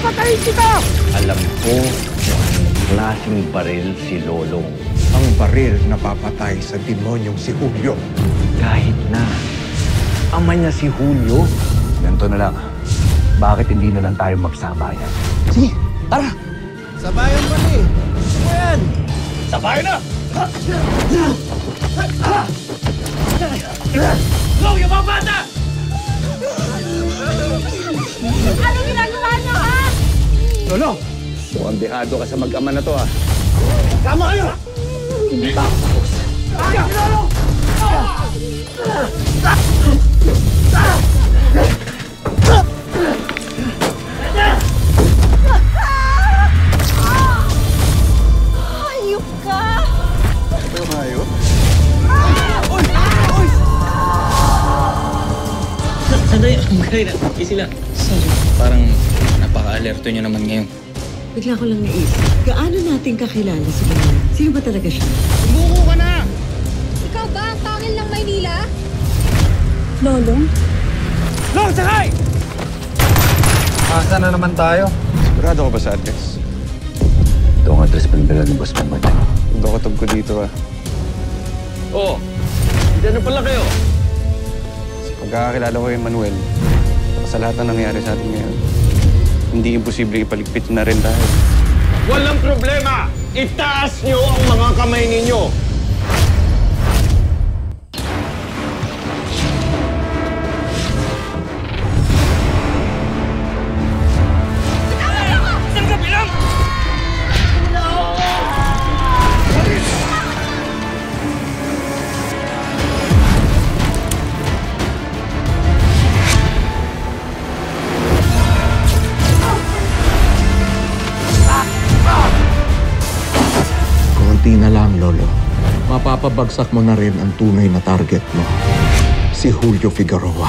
papatayin kita! Alam ko kung anong klaseng baril si Lolong. Ang baril na papatay sa demonyong si Julio. Kahit na ama niya si Julio. Ganito na lang. Bakit hindi na lang tayo magsabayan? Sige, tara! Sabayan pa ni. Ano yan? Sabayan na! Go, yung mga bata! Anong ginagawa niyo, ha? Lolo! Mukhang dehado ka sa mag-ama na to, ha? Tama kayo! Tapos! Lolo! Hayop ka! Hayop? Sandali, Macarena. Easy lang. Sorry. Parang napaka-alerto nyo naman ngayon. Bigla ko lang naisip, gaano natin kakilala si Manuel? Sino ba talaga siya? Bumuko ka na! Ikaw ba ang pangil ng Maynila? Lolong? Long, sakay! Asa na naman tayo? Sigurado ka ba sa address? Ito ang address pagdala ng boss mo, Martin. Dokotog ko dito, ah. Oh, diyan na pala kayo. Pagkakakilala ko kay Manuel, sa lahat na nangyayari sa atin ngayon, hindi imposible ipaligpit na rin tayo. Walang problema! Itaas nyo ang mga kamay ninyo! Konti na lang, Lolo. Mapapabagsak mo na rin ang tunay na target mo. Si Julio Figueroa.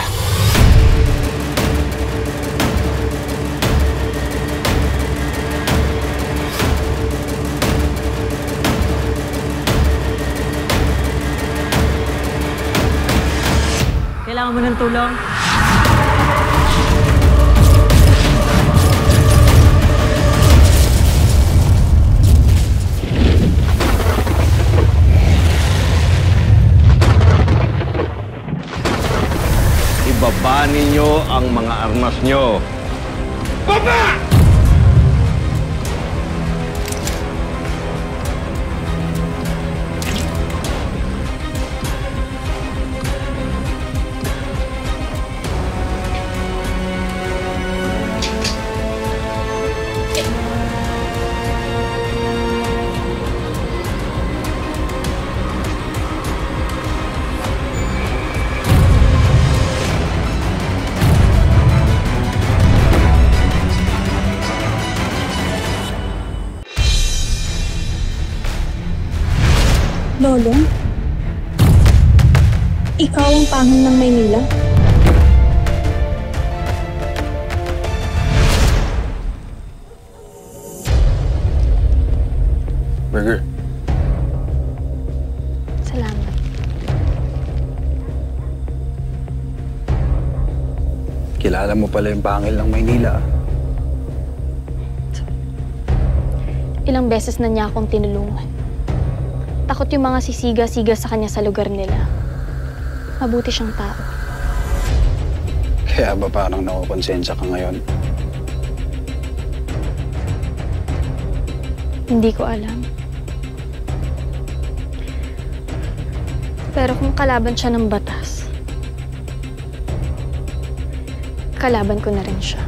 Kailangan mo ng tulong? Ibaba ninyo ang mga armas nyo. Baba! Lolong? Ikaw ang pangil ng Maynila? Burger. Salamat. Kilala mo pala yung pangil ng Maynila. Ilang beses na niya akong tinulungan. Takot yung mga sisiga-siga sa kanya sa lugar nila. Mabuti siyang tao. Kaya ba parang nakukonsensya ka ngayon? Hindi ko alam. Pero kung kalaban siya ng batas, kalaban ko na rin siya.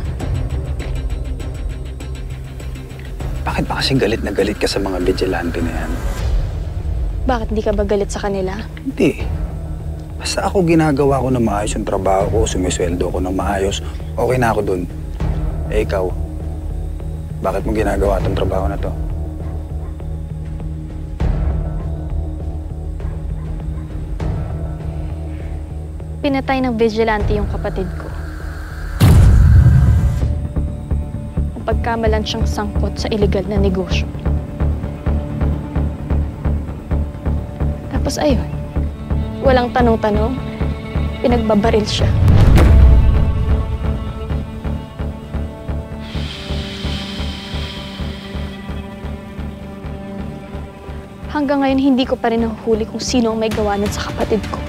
Bakit ba kasi galit na galit ka sa mga vigilante na yan? Bakit hindi ka ba galit sa kanila? Hindi. Basta ako ginagawa ko na maayos yung trabaho ko, sumisweldo ko na maayos, okay na ako dun. Eh ikaw, bakit mo ginagawa itong trabaho na to? Pinatay ng vigilante yung kapatid ko. Pagkamalan siyang sangkot sa iligal na negosyo. Tapos ayun, walang tanong-tanong, pinagbabaril siya. Hanggang ngayon, hindi ko pa rin nahuhuli kung sino ang may gawa nun sa kapatid ko.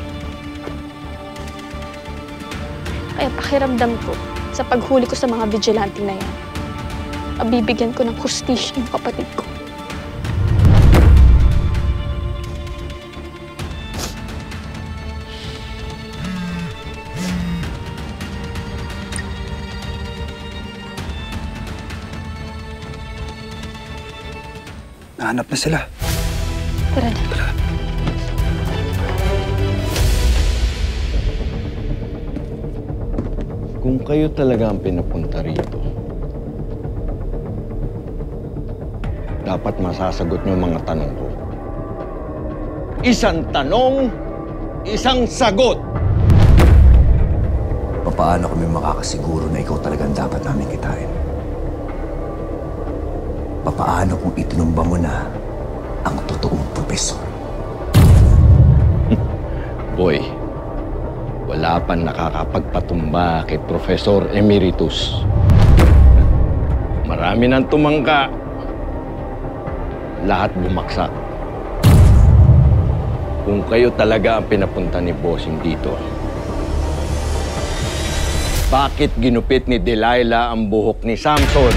Kaya pakiramdam ko, sa paghuli ko sa mga vigilante na yan, mabibigyan ko ng hustisya yung kapatid ko. Nahanap na sila. Tara na. Kung kayo talaga ang pinapunta rito, dapat masasagot niyo mga tanong ko. Isang tanong, isang sagot! Paano kami makakasiguro na ikaw talagang dapat namin kitain? Paano kung itinumba mo na ang totoong profesor? Boy, wala pa nakakapagpatumba kay Professor Emeritus. Marami nang tumangka. Lahat bumaksak. Kung kayo talaga ang pinapunta ni Bossing dito, bakit ginupit ni Delilah ang buhok ni Samson?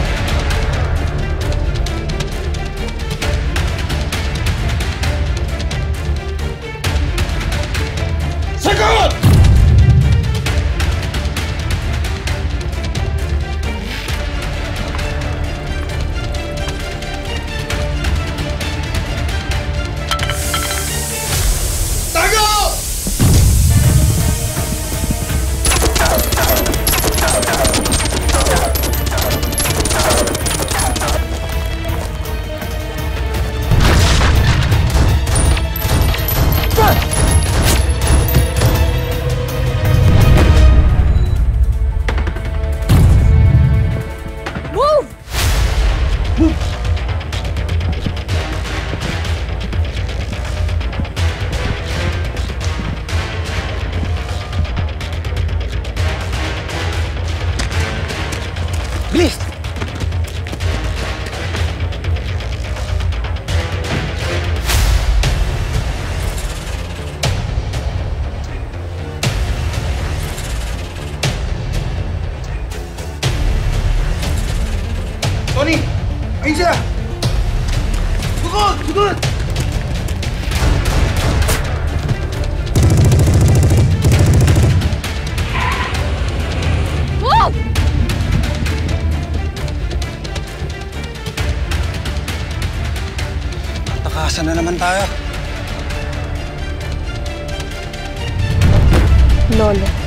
Sagot! Bilis! Tony! Ayun siya! Sugod! Sugod! Move! Takasan na naman tayo. Lolo.